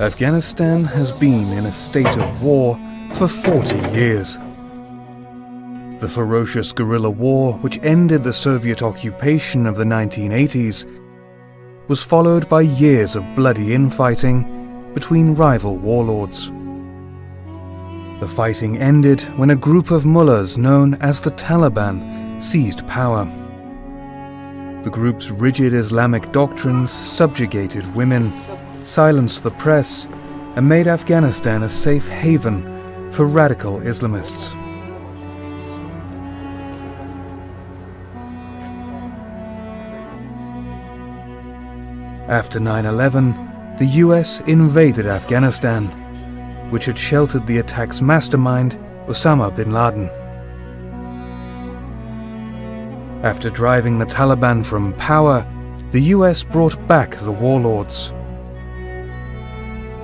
Afghanistan has been in a state of war for 40 years. The ferocious guerrilla war, which ended the Soviet occupation of the 1980s, was followed by years of bloody infighting between rival warlords. The fighting ended when a group of mullahs known as the Taliban seized power. The group's rigid Islamic doctrines subjugated women, silenced the press, and made Afghanistan a safe haven for radical Islamists. After 9/11, the US invaded Afghanistan, which had sheltered the attack's mastermind, Osama bin Laden. After driving the Taliban from power, the US brought back the warlords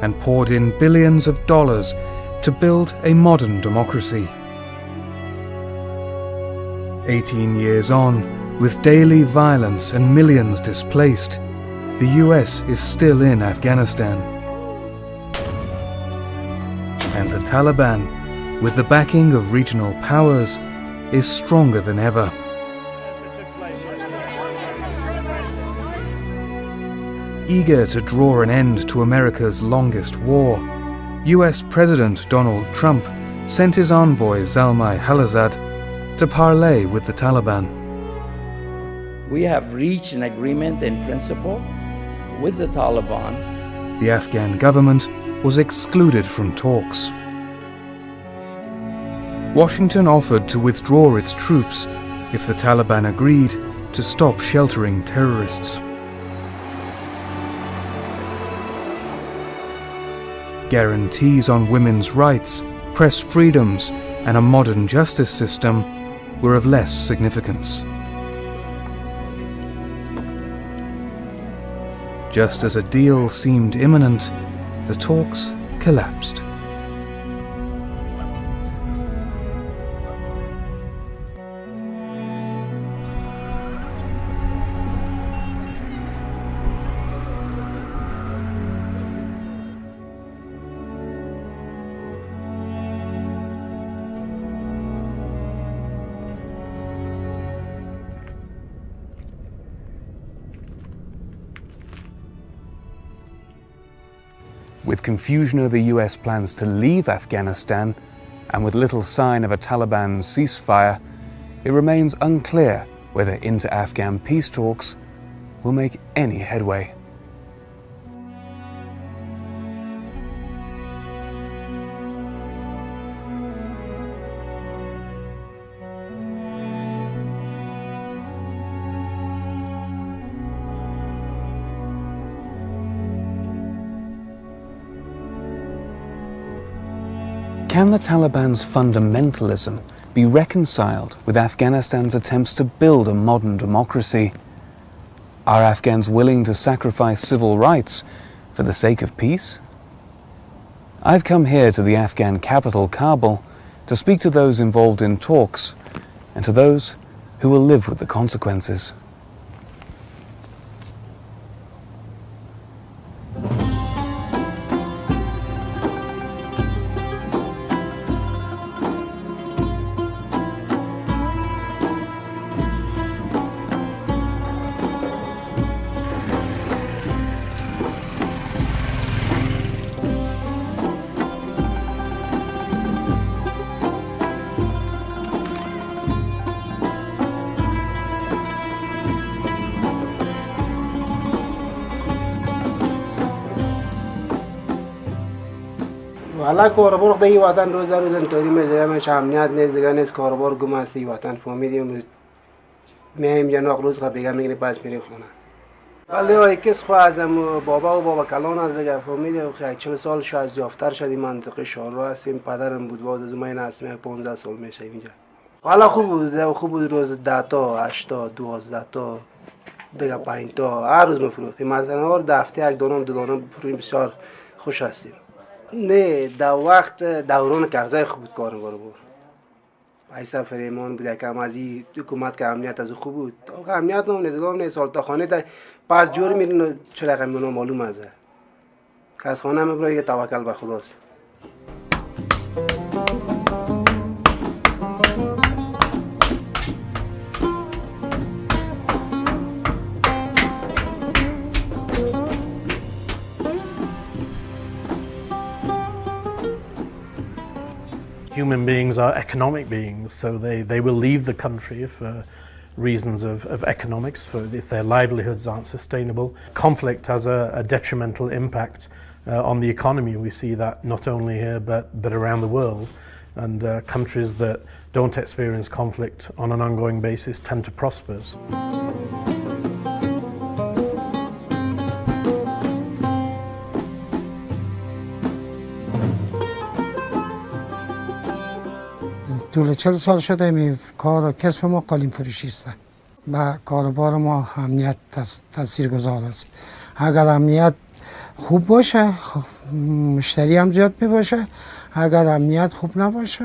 and poured in billions of dollars to build a modern democracy. 18 years on, with daily violence and millions displaced, the US is still in Afghanistan. And the Taliban, with the backing of regional powers, is stronger than ever. Eager to draw an end to America's longest war, US President Donald Trump sent his envoy Zalmay Khalilzad to parley with the Taliban. We have reached an agreement in principle with the Taliban. The Afghan government was excluded from talks. Washington offered to withdraw its troops if the Taliban agreed to stop sheltering terrorists. Guarantees on women's rights, press freedoms, and a modern justice system were of less significance. Just as a deal seemed imminent, the talks collapsed. With confusion over US plans to leave Afghanistan, and with little sign of a Taliban ceasefire, it remains unclear whether inter-Afghan peace talks will make any headway. Can the Taliban's fundamentalism be reconciled with Afghanistan's attempts to build a modern democracy? Are Afghans willing to sacrifice civil rights for the sake of peace? I've come here to the Afghan capital, Kabul, to speak to those involved in talks and to those who will live with the consequences. حالا کاربار خدای وطن روز اینطوری میشه امنیت نیست دیگه نیست کاربار گم است وطن فهمیدیم میایم جناق روز خب بگم میگه پس میریم خونه ولی کس خو ازم بابا و بابا کلان از دیگه فهمیدیم که 40 سال شاید یافتر شدیم منطقه شهر هستیم پدرم بود بعد از من هستم 15 سال میشه اینجا حالا خوب بود روز 10 تا 8 تا 12 تا دیگه 5 تا هر روز میفروختیم مثلا هر هفته یک دانم دو دانم بفروشیم بسیار خوش هستیم نه در وقت دوران کرزای خوب بود کارم بود ایسا فریمان بود یکم از این حکومت که امنیت از خوب بود امنیت نام نیزگاه نیست سالتا خانه تا پس جور میرین چه رقم معلوم ازه که از خانه میبره یه توکل به خداست. Human beings are economic beings, so they will leave the country for reasons of economics, if their livelihoods aren't sustainable. Conflict has a detrimental impact on the economy. We see that not only here but around the world, and countries that don't experience conflict on an ongoing basis tend to prosper. طول 40 سال شده می کار و کسب ما قالین فروشی است و کاروبار ما امنیت تاثیرگذار است. اگر امنیت خوب باشه مشتری هم زیاد می باشه، اگر امنیت خوب نباشه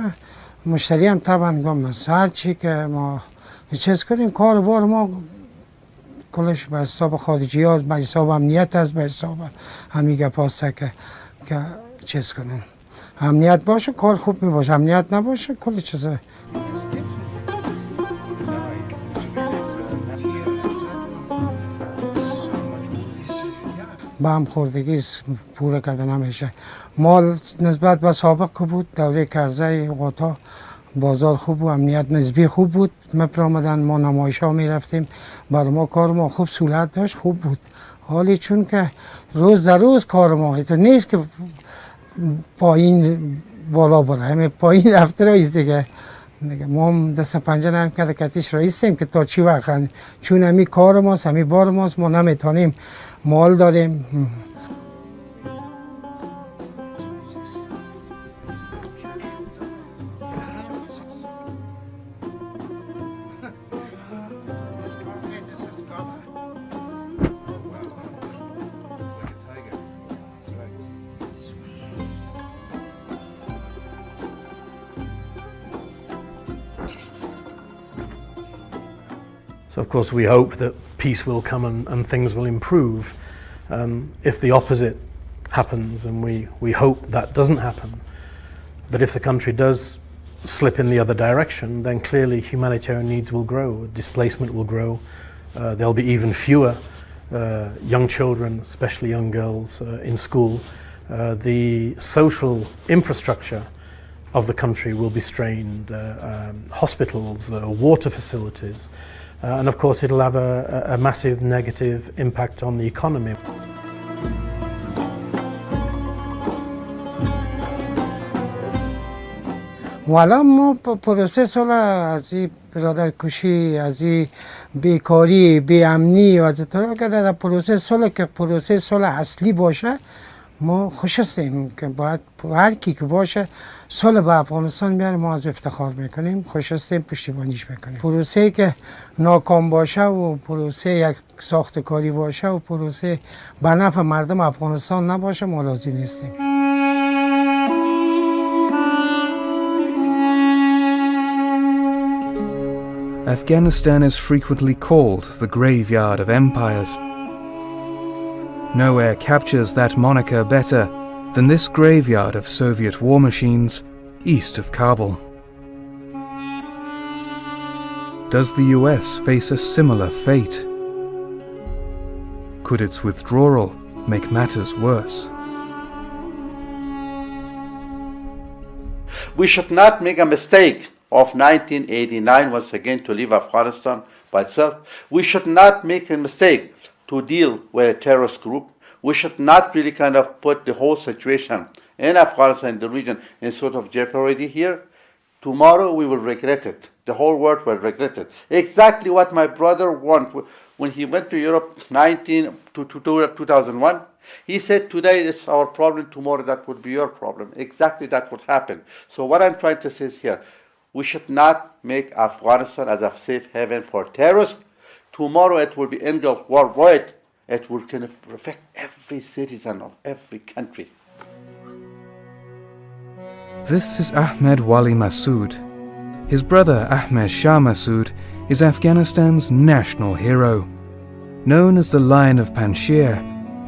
مشتری هم طبعا کم است. هر چی که ما چیز کنیم کاروبار ما کلش به حساب خارجی ها، به حساب امنیت است، به حساب همین گپاست که چیز کنیم. امنیت باشه کار خوب می باشه، امنیت نباشه کل چیزه. با هم خوردگی پوره کرده نمیشه. مال نسبت به سابق که بود دوره کرزه قطع بازار خوب بود، امنیت نسبی خوب بود. ما آمدن ما نمایش ها می رفتیم، برای ما کار ما خوب سهولت داشت، خوب بود. حالی چون که روز در روز کار ما تو نیست که پایین بالا بره، همه پایین رفته رایست دیگه. ما هم دست پنجه نرم کرده کتیش رایستیم که تا چی وقت، چون همی کار ماست، همی بار ماست، ما نمیتونیم مال داریم. So of course we hope that peace will come and things will improve. If the opposite happens, and we hope that doesn't happen, but if the country does slip in the other direction, then clearly humanitarian needs will grow, displacement will grow, there'll be even fewer young children, especially young girls, in school. The social infrastructure of the country will be strained, hospitals, water facilities, and of course it'll have a massive negative impact on the economy. والا ما پروسه سال از این برادرکشی، از این بیکاری، بیامنی و از طور که در پروسه سال که پروسه سال اصلی باشه ما خوش هستیم که باید هر کی که باشه سال به افغانستان بیاره ما از افتخار میکنیم، خوش هستیم، پشتیبانیش میکنیم. پروسه که ناکام باشه و پروسه یک ساختکاری باشه و پروسه به نفع مردم افغانستان نباشه ما راضی نیستیم. Afghanistan is frequently called the graveyard of empires. Nowhere captures that moniker better than this graveyard of Soviet war machines east of Kabul. Does the US face a similar fate? Could its withdrawal make matters worse? We should not make a mistake of 1989 once again to leave Afghanistan by itself. We should not make a mistake to deal with a terrorist group. We should not really kind of put the whole situation in Afghanistan, the region, in sort of jeopardy here. Tomorrow we will regret it. The whole world will regret it. Exactly what my brother wanted when he went to Europe 2001. He said, today it's our problem, tomorrow that would be your problem. Exactly that would happen. So what I'm trying to say is here, we should not make Afghanistan as a safe haven for terrorists. Tomorrow it will be engulfed worldwide. It will kind of affect every citizen of every country. This is Ahmed Wali Massoud. His brother Ahmed Shah Massoud is Afghanistan's national hero. Known as the Lion of Panjshir,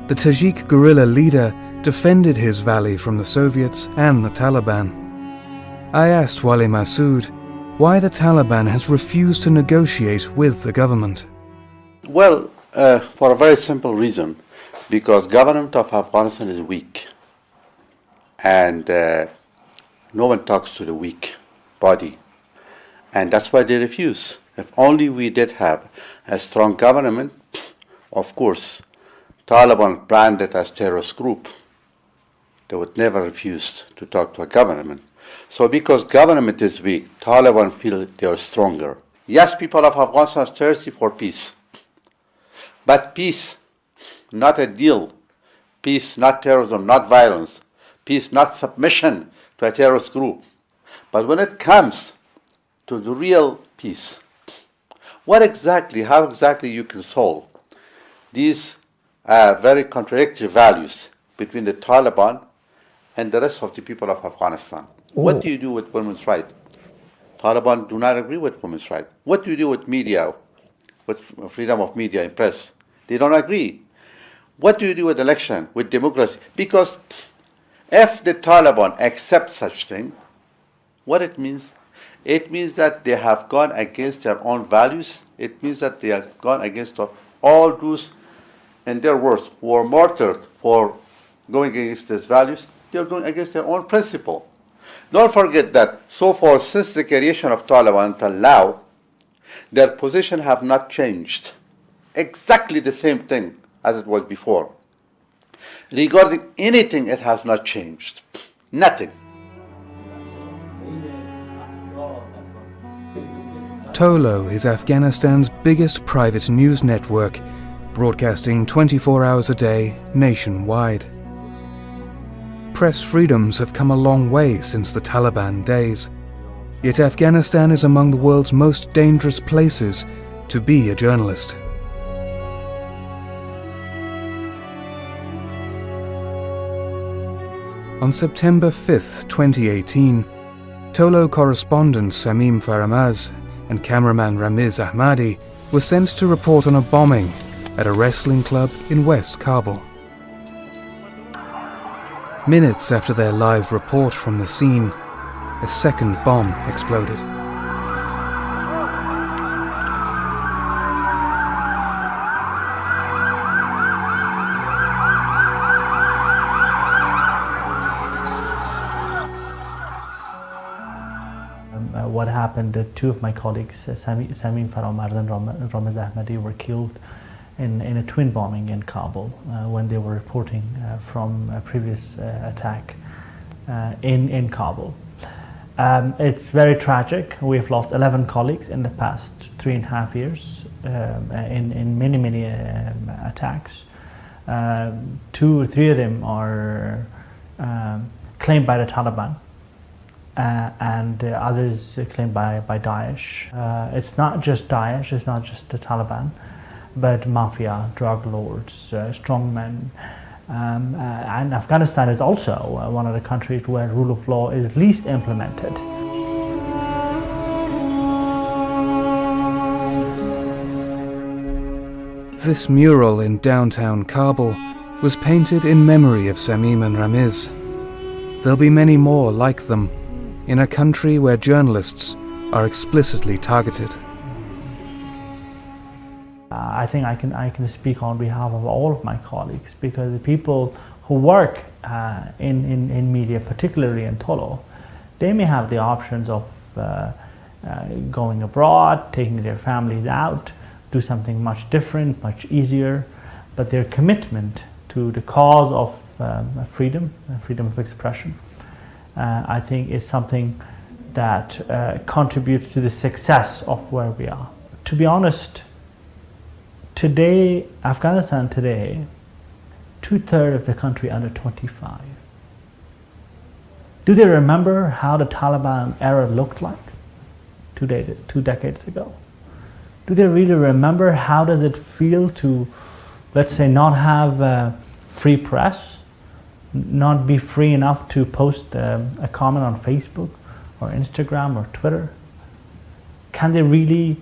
the Tajik guerrilla leader defended his valley from the Soviets and the Taliban. I asked Wali Masood why the Taliban has refused to negotiate with the government. Well, for a very simple reason, because government of Afghanistan is weak, and no one talks to the weak body, and that's why they refuse. If only we did have a strong government, of course, Taliban branded as terrorist group, they would never refuse to talk to a government. So because government is weak, Taliban feel they are stronger. Yes, people of Afghanistan are thirsty for peace. But peace, not a deal. Peace, not terrorism, not violence. Peace, not submission to a terrorist group. But when it comes to the real peace, how exactly you can solve these very contradictory values between the Taliban and the rest of the people of Afghanistan? What do you do with women's rights? Taliban do not agree with women's rights. What do you do with media, with freedom of media and press? They don't agree. What do you do with election, with democracy? Because if the Taliban accept such thing, what it means? It means that they have gone against their own values. It means that they have gone against all those, in their words, who were martyred for going against these values. They are going against their own principle. Don't forget that so far since the creation of Taliban until now, their position have not changed. Exactly the same thing as it was before. Regarding anything, it has not changed. Nothing. Tolo is Afghanistan's biggest private news network, broadcasting 24 hours a day nationwide. Press freedoms have come a long way since the Taliban days, yet Afghanistan is among the world's most dangerous places to be a journalist. On September 5, 2018, Tolo correspondent Samim Faramaz and cameraman Ramiz Ahmadi were sent to report on a bombing at a wrestling club in West Kabul. Minutes after their live report from the scene, a second bomb exploded. What happened, two of my colleagues, Samim Faramaz and Ramiz Ahmadi, were killed in a twin bombing in Kabul when they were reporting from a previous attack in Kabul. It's very tragic. We've lost 11 colleagues in the past 3.5 years in many attacks. 2 or 3 of them are claimed by the Taliban. And others claimed by Daesh. It's not just Daesh, it's not just the Taliban, but mafia, drug lords, strongmen. And Afghanistan is also one of the countries where rule of law is least implemented. This mural in downtown Kabul was painted in memory of Samim and Ramiz. There'll be many more like them in a country where journalists are explicitly targeted. I think I can speak on behalf of all of my colleagues, because the people who work in media, particularly in Tolo, they may have the options of going abroad, taking their families out, do something much different, much easier, but their commitment to the cause of freedom of expression, I think is something that contributes to the success of where we are. To be honest, today, Afghanistan today, 2/3 of the country under 25. Do they remember how the Taliban era looked like 2 decades ago? Do they really remember how does it feel to, let's say, not have a free press, not be free enough to post a comment on Facebook or Instagram or Twitter? Can they really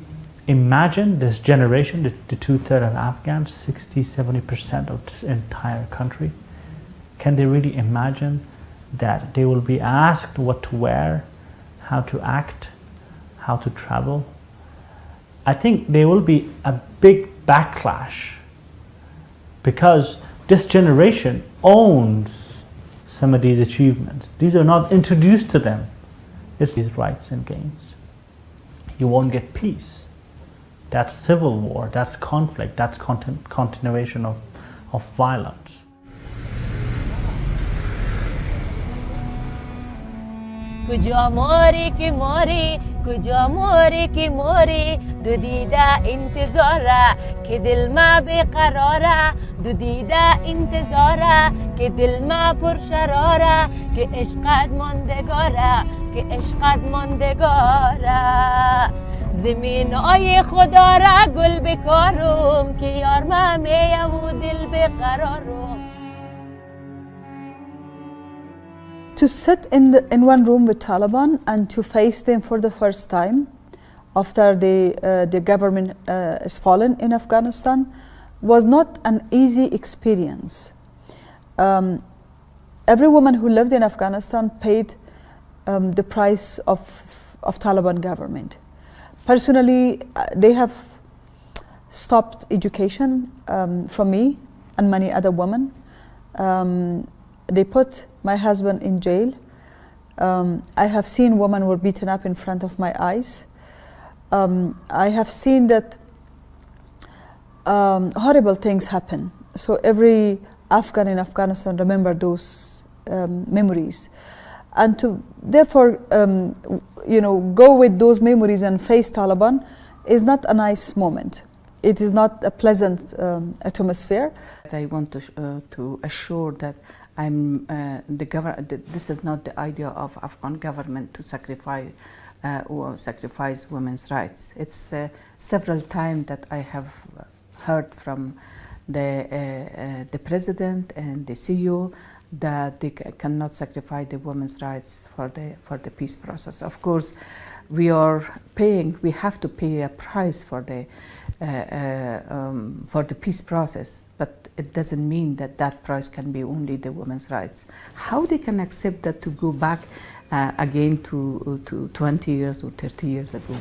imagine this generation, the 2/3 of Afghans, 60–70% of the entire country, Can they really imagine that they will be asked what to wear, how to act, how to travel? I think there will be a big backlash because this generation owns some of these achievements. These are not introduced to them. It's these rights and gains. You won't get peace. That's civil war, that's conflict, that's continuation of violence. کجا موری که موری کجا موری که موری دو دیده انتظاره که دل ما بیقراره دو دیده انتظاره که دل ما پرشراره که عشقت ماندگاره که عشقت ماندگاره زمین آی خدا را گل بکارم که یار ما میه و دل بقرارم. To sit in one room with Taliban and to face them for the first time after the government is fallen in Afghanistan was not an easy experience. Every woman who lived in Afghanistan paid the price of Taliban government. Personally, they have stopped education from me and many other women. They put my husband in jail. I have seen women were beaten up in front of my eyes. I have seen that horrible things happen. So every Afghan in Afghanistan remember those memories. And to therefore, go with those memories and face Taliban is not a nice moment. It is not a pleasant atmosphere. I want to assure that this is not the idea of Afghan government to sacrifice women's rights. It's several times that I have heard from the president and the CEO that they cannot sacrifice the women's rights for the peace process. Of course, we have to pay a price for the peace process, but it doesn't mean that price can be only the women's rights. How they can accept that to go back again to 20 years or 30 years ago?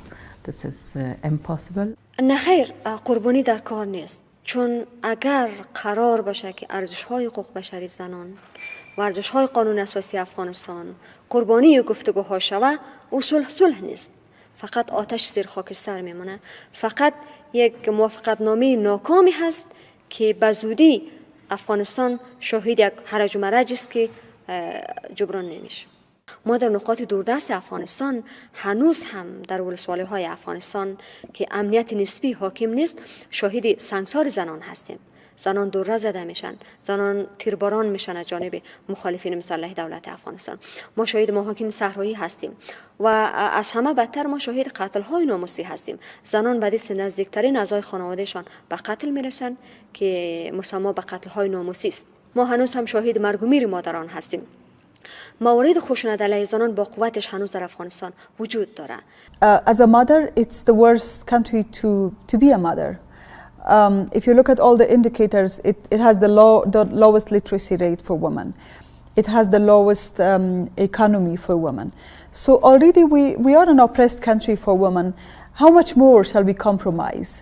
This is impossible. نه خیر، قربانی در کار نیست. چون اگر قرار باشه که ارزش‌های حقوق بشری زنان و ارزش‌های قانون اساسی افغانستان قربانی گفتگوها شود، او صلح نیست. فقط آتش زیر خاکستر میمونه. فقط یک موافقتنامه ناکامی هست که به زودی افغانستان شاهد یک هرج و مرج است که جبران نمیشه. ما در نقاط دوردست افغانستان هنوز هم در ولسوالی‌های افغانستان که امنیت نسبی حاکم نیست شاهد سنگسار زنان هستیم. زنان دوره زده میشن، زنان تیرباران میشن از جانب مخالفین مسلح دولت افغانستان. ما شاهد محاکم صحرایی هستیم و از همه بدتر ما شاهد قتل‌های ناموسی هستیم. زنان به دست نزدیکترین اعضای خانوادهشان به قتل میرسن که مسمى به قتل‌های ناموسی است. ما هنوز هم شاهد مرگ و میر مادران هستیم. موارد خشونت علیه زنان با قوتش هنوز در افغانستان وجود داره. As a mother, it's the worst country to be a mother. If you look at all the indicators, it has the lowest literacy rate for women. It has the lowest economy for women. So already we are an oppressed country for women. How much more shall we compromise?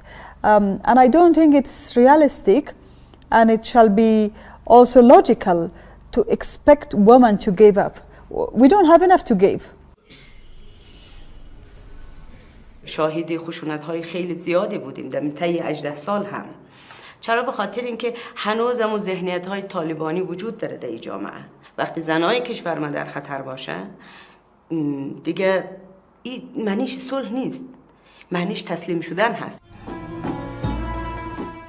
And I don't think it's realistic, and it shall be also logical to expect women to give up. We don't have enough to give. شاهد خشونت‌های خیلی زیادی بودیم در طی 18 سال هم. چرا؟ به خاطر اینکه هنوز هم ذهنیت‌های طالبانی وجود داره در این جامعه. وقتی زنای کشور ما در خطر باشه دیگه این معنیش صلح نیست، معنیش تسلیم شدن هست.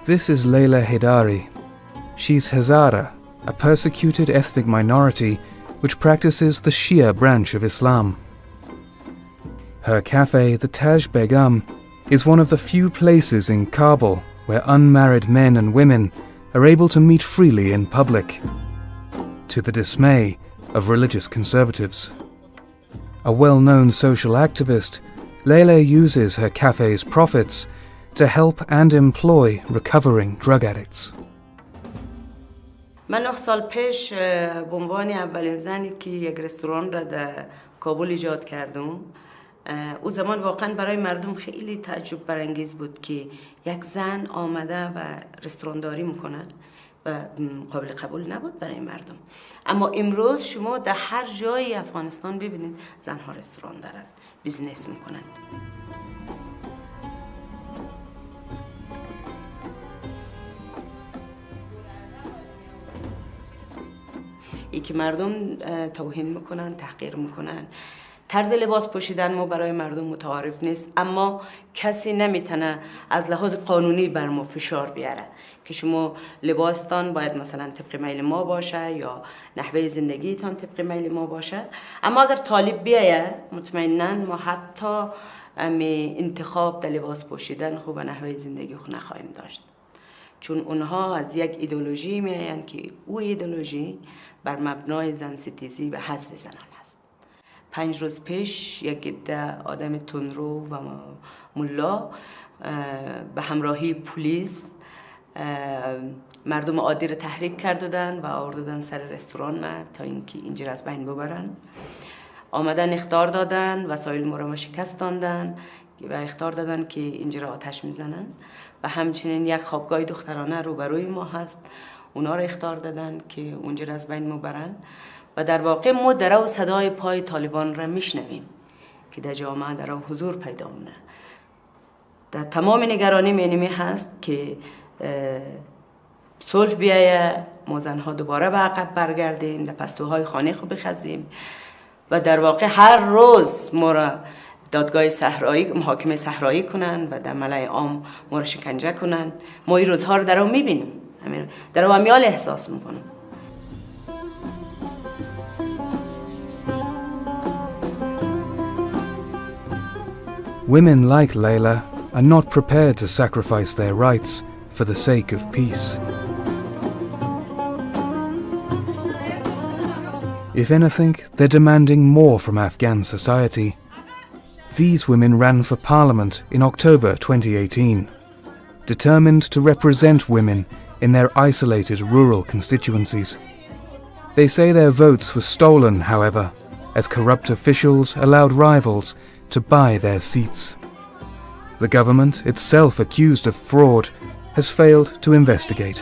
This is Layla Hidari. She's Hazara, a persecuted ethnic minority which practices the Shia branch of Islam. Her cafe, the Taj Begum, is one of the few places in Kabul where unmarried men and women are able to meet freely in public, to the dismay of religious conservatives. A well-known social activist, Layla uses her cafe's profits to help and employ recovering drug addicts. من 9 سال پیش به عنوان اولین زنی که یک رستوران را در کابل ایجاد کردم، او زمان واقعا برای مردم خیلی تعجب برانگیز بود که یک زن آمده و رستورانداری میکنه و قابل قبول نبود برای مردم. اما امروز شما در هر جای افغانستان ببینید زنها رستوران دارن، بیزنس میکنن. ای که مردم توهین میکنن، تحقیر میکنن. طرز لباس پوشیدن ما برای مردم متعارف نیست، اما کسی نمیتونه از لحاظ قانونی بر ما فشار بیاره که شما لباستان باید مثلا طبق میل ما باشه یا نحوه زندگیتان طبق میل ما باشه. اما اگر طالب بیایه مطمئنا ما حتی انتخاب در لباس پوشیدن خوب و نحوه زندگی خوب نخواهیم داشت، چون اونها از یک ایدئولوژی میآیند که او ایدئولوژی بر مبنای زن ستیزی و حذف زنان است. 5 روز پیش یک عده آدم تندرو و ملا به همراهی پلیس مردم عادی را تحریک کردن و آوردن سر رستوران ما تا اینکه اینجا از بین ببرن. آمدن اخطار دادن، وسایل ما را شکستاندن و اخطار دادن که اینجا را آتش میزنن و همچنین یک خوابگاه دخترانه روبروی ما هست، اونا را اخطار دادن که اونجا را از بین میبرن و در واقع ما در او صدای پای طالبان را میشنویم که در جامعه در او حضور پیدا مونه. در تمام نگرانی مینمی هست که صلح بیایه، ما زنها دوباره به عقب برگردیم، در پستوهای خانه خود بخزیم و در واقع هر روز ما را دادگاه صحرایی، محاکمه صحرایی کنن و در ملأ عام ما را شکنجه کنن. ما این روزها رو در او میبینیم، در او امیال احساس میکنیم. Women like Layla are not prepared to sacrifice their rights for the sake of peace. If anything, they're demanding more from Afghan society. These women ran for parliament in October 2018, determined to represent women in their isolated rural constituencies. They say their votes were stolen, however, as corrupt officials allowed rivals to buy their seats. The government, itself accused of fraud, has failed to investigate.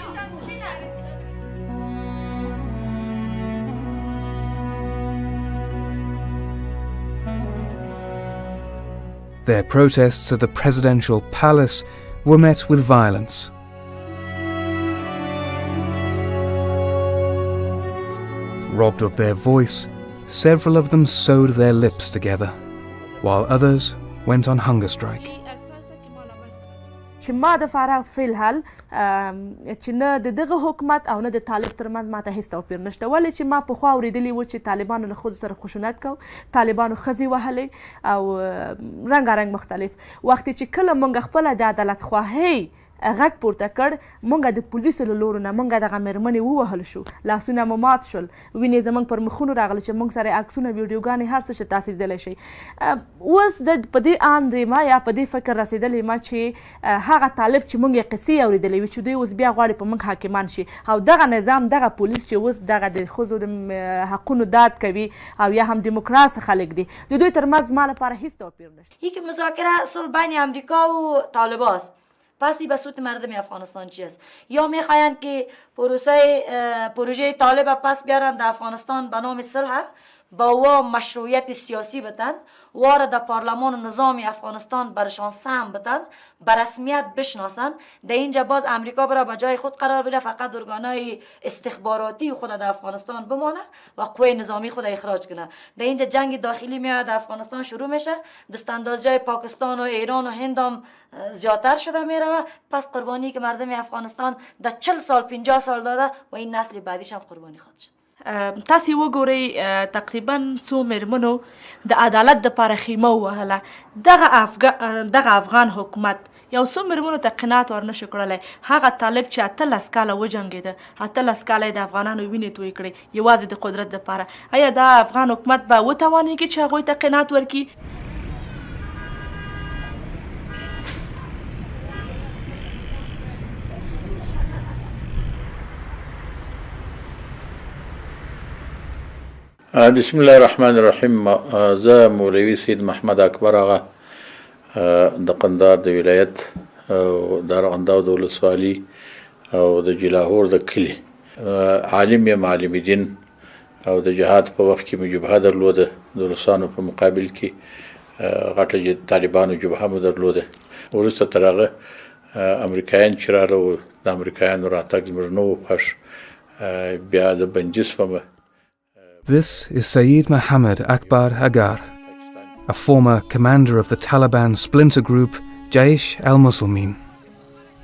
Their protests at the presidential palace were met with violence. Robbed of their voice, several of them sewed their lips together, while others went on hunger strike. چې ما د فارغ فی الحال چې نه د دغه حکومت او نه د طالب ترمنځ ماته هیڅ توپیر نشته، ولې چې ما پخوا اورېدلي و چې طالبانو له ښځو سره خشونت کو، طالبانو ښځې وهلې او رنګارنګ مختلف. وختې چې کله موږ خپله د عدالت خواهۍ غږ پورته کړ، موږ د پولیسو له لورو نه موږ دغه مېرمنې ووهل شو، لاسونه مو مات شول، وینې زموږ پر مخونو راغله چې موږ سره عکسونه ویډیوګانې هر څه چې تاسو لیدلی شئ. اوس زه په دې اند یم یا په دې فکر رسېدلی یم چې هغه طالب چې موږ یې قصې اورېدلی وي چې دوی اوس بیا غواړي په موږ حاکمان شي، او دغه نظام دغه پولیس چې اوس دغه د ښځو د حقونو داد کوي او یا هم دیموکراس خلک دي، د دوی ترمنځ زما لپاره هیڅ توپیر نشته. یکی مذاکره صلح بین امریکا و طالباست. پس به سود مردم افغانستان چی است؟ یا میخواین که پروژه طالب پس بیارن در افغانستان به نام صلح با وا مشروعیت سیاسی بتن، واره در پارلمان و نظام افغانستان برشان سهم بتن، به رسمیت بشناسن. در اینجا باز امریکا برای به جای خود قرار بده، فقط ارگانهای استخباراتی خود در افغانستان بمانه و قوه نظامی خود اخراج کنه. در اینجا جنگ داخلی میاد در افغانستان شروع میشه، دستاندازجای پاکستان و ایران و هند هم زیادتر شده میره. پس قربانی که مردم افغانستان در 40 سال 50 سال داده و این نسل بعدیش هم قربانی خواهد شد. تاسې وګورئ تقریبا څو مېرمنو د عدالت دپاره خیمه ووهله. دغه افغان حکومت یو څو مېرمنو ته قناعت ورنشو کړلی. هغه طالب چې 18 کاله وجنګېده، 18 کاله یې د افغانانو وینې تویې کړې یوازې د قدرت دپاره. آیا دا افغان حکومت به وتوانېږي چې هغوی ته قناعت ورکړي؟ بسم الله الرحمن الرحیم. زه مولوي سید محمد اکبر آغا د قندهار د ولایت او د ارغنداو د ولسوالي او د جلاهور د کلي عالم یم، عالم دین، او د جهاد په وخت کې مې جبهه درلوده. د روسانو په مقابل کې غټه طالبانو جبهه مو درلوده. وروسته تر هغه امریکایان چې راغله، د امریکایانو راتګ زموږ نه و خوښ، بیا د بندي شوم. This is Saeed Mohammed Akbar Agar, a former commander of the Taliban splinter group Jaish al-Muslimin.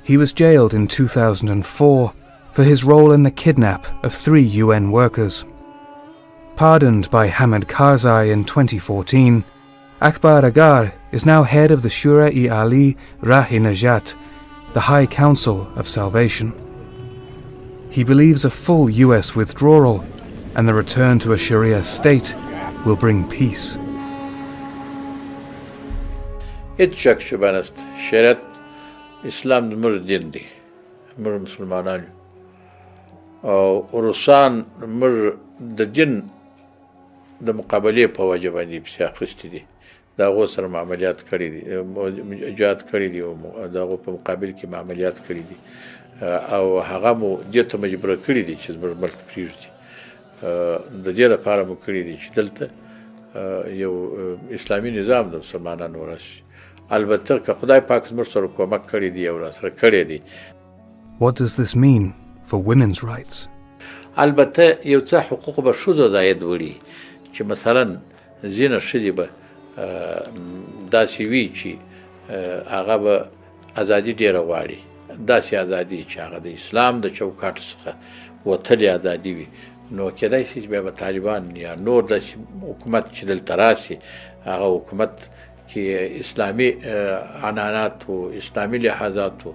He was jailed in 2004 for his role in the kidnap of 3 UN workers. Pardoned by Hamid Karzai in 2014, Akbar Agar is now head of the Shura-e-Ali Rahi-Najat, the High Council of Salvation. He believes a full US withdrawal and the return to a Sharia state will bring peace. هیڅ شک شبه نشته، شریعت اسلام زموږ دین دی، موږ مسلمانان او روسان موږ د دین د مقابلې په وجه باندې پسې اخیستي دي. د هغو سره معاملات کړي دي، جهاد کړي دي، او د هغو په مقابل کې معاملات کړي دي، او هغه مو دې ته مجبوره کړي دي چې زموږ ملک پرېږدي. د دې لپاره مو کړي دي چې دلته یو اسلامي نظام د مسلمانانو راشي. البته که خدای پاک زموږ سره کومک کړی دی او راسره کړی دی. What does this mean for women's rights? البته یو څه حقوق به ښځو زاید وړي، چې مثلا ځینې ښځې به داسې وي چې هغه به ازادي ډېره غواړي، داسې ازادي چې هغه د اسلام د چوکاټ څخه وتلې ازادي وي. نو کېدای شي چې بیا به طالبان یا نور داسې حکومت چې دلته راسي، هغه حکومت کې اسلامي عنعنات و اسلامي لحاظات و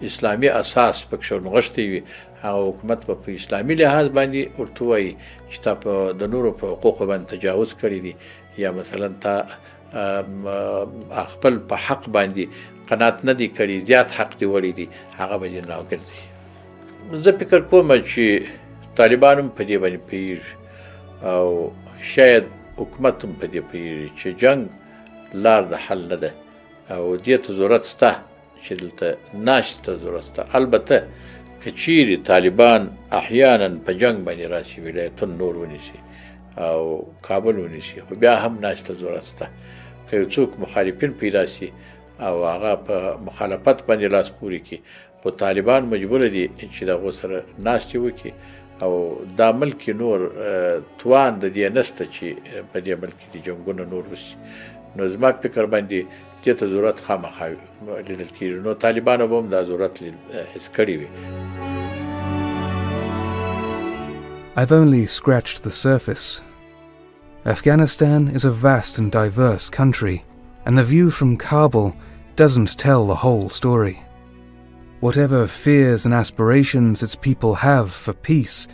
اسلامي اساس پکې نغښتی وي، هغه حکومت به په اسلامي لحاظ باندې ورته وایي چې تا په د نورو په حقوقو باندې تجاوز کړی دی، یا مثلا تا خپل په حق باندې قناعت نه دی کړی، زیات حق دی وړی دی، هغه به دې راوګرځي. زه فکر کوم چې طالبان هم په دې باندې پوهېږي او شاید حکومت هم په دې پوهېږي چې جنګ لار د حل نه ده او دې ته ضرورت شته چې دلته ناستې ته ضرورت شته. البته که چیرې طالبان احیانا په جنګ باندې راشي، ولایتونه نور ونیسي او کابل ونیسي، خو بیا هم ناستې ته ضرورت شته. که یو څوک مخالفین پیدا شي او هغه په مخالفت باندې لاس پورې کړي، خو طالبان مجبوره دي چې د هغو سره ناستې وکړي، او دا ملک نور توان د دې نشته چې په دې ملک کې جنګونه نور وشي. نو زما فکر باندې دې ته ضرورت خامخا لیدل کېږي. نو طالبانو به هم دا ضرورت حس کړی وي. I've only scratched the surface. Afghanistan is a vast and diverse country, and the view from Kabul doesn't tell the whole story. Whatever fears and aspirations its people have for peace,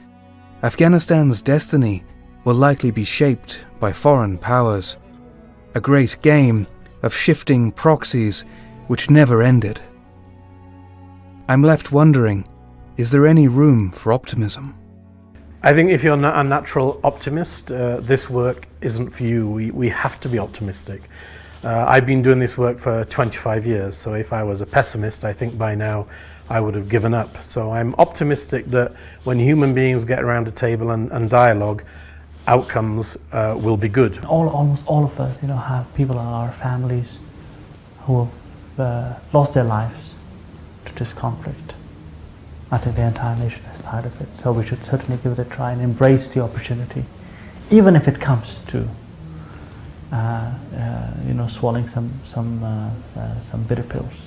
Afghanistan's destiny will likely be shaped by foreign powers, a great game of shifting proxies which never ended. I'm left wondering, is there any room for optimism? I think if you're a natural optimist, this work isn't for you. We have to be optimistic. I've been doing this work for 25 years, so if I was a pessimist, I think by now I would have given up. So I'm optimistic that when human beings get around a table and dialogue, outcomes will be good. Almost all of us, have people in our families who have lost their lives to this conflict. I think the entire nation is tired of it, so we should certainly give it a try and embrace the opportunity, even if it comes to swallowing some bitter pills.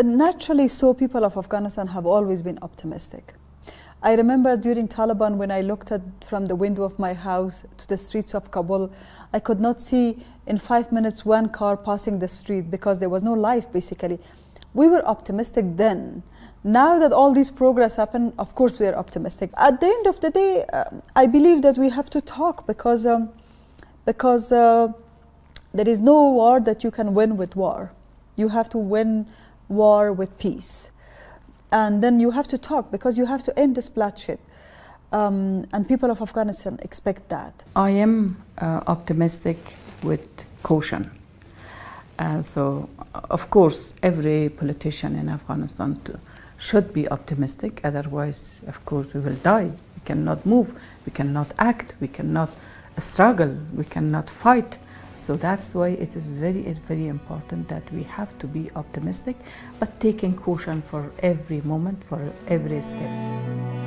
Naturally, so people of Afghanistan have always been optimistic. I remember during Taliban, when I looked from the window of my house to the streets of Kabul, I could not see in 5 minutes one car passing the street because there was no life, basically. We were optimistic then. Now that all this progress happened, of course we are optimistic. At the end of the day, I believe that we have to talk because there is no war that you can win with war. You have to win war with peace. And then you have to talk because you have to end this bloodshed. and people of Afghanistan expect that. I am optimistic with caution. So, of course, every politician in Afghanistan should be optimistic, otherwise, of course, we will die. We cannot move, we cannot act, we cannot struggle, we cannot fight. So that's why it is very, very important that we have to be optimistic, but taking caution for every moment, for every step.